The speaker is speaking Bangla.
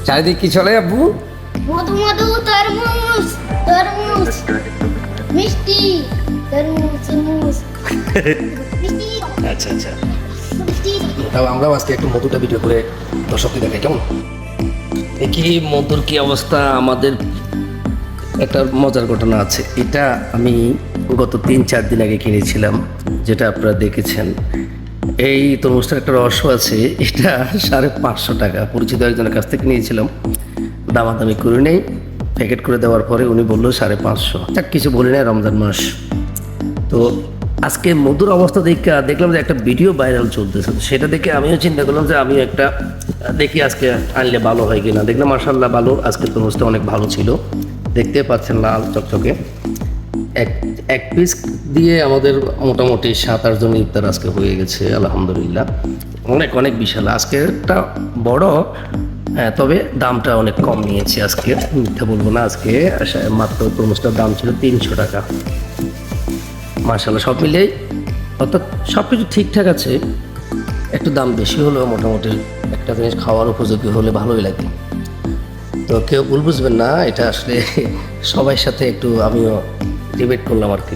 চারিদিক কি চলে আব্বু? মধু মধু তরমুজ তরমুজ মিষ্টি তরমুজ তরমুজ মিষ্টি আচ্ছা আচ্ছা, মিষ্টি তাও আমরাও আজকে একটু মধুটা ভিডিও করে দর্শককে দেখাই কেমন। কি মধুর কি অবস্থা। আমাদের একটা মজার ঘটনা আছে, এটা আমি গত 3-4 দিন আগে কিনেছিলাম, যেটা আপনারা দেখেছেন। এই তরমুজটার একটা রহস্য আছে, এটা 550 টাকা। পরিচিত একজনের কাছ থেকে নিয়েছিলাম, দামাদামি করে নেই, প্যাকেট করে দেওয়ার পরে উনি বললো 550। যাক, কিছু বলি না, রমজান মাস তো। আজকে মধুর অবস্থা দেখলাম যে একটা ভিডিও ভাইরাল চলতেছে, সেটা দেখে আমিও চিন্তা করলাম যে আমিও একটা দেখি আজকে আনলে ভালো হয় কিনা। দেখলাম মাশাআল্লাহ ভালো, আজকে তরমুজটা অনেক ভালো ছিল, দেখতে পাচ্ছেন লাল চকচকে। এক পিস দিয়ে আমাদের মোটামুটি 7-8 জন ইফতার আজকে হয়ে গেছে আলহামদুলিল্লাহ। অনেক অনেক বিশাল আজকের একটা বড়, হ্যাঁ, তবে দামটা অনেক কম নিয়েছে আজকে, মিথ্যা বলবো না। আজকে মাত্র তরমুজটার দাম ছিল 300 টাকা। মাশাআল্লাহ সব মিলেই অর্থাৎ সব কিছু ঠিকঠাক আছে, একটু দাম বেশি হলেও মোটামুটি একটা জিনিস খাওয়ার উপযোগী হলে ভালোই লাগে। তো কেউ ভুল বুঝবেন না, এটা আসলে সবার সাথে একটু আমিও ডিবেট করলাম আর কি।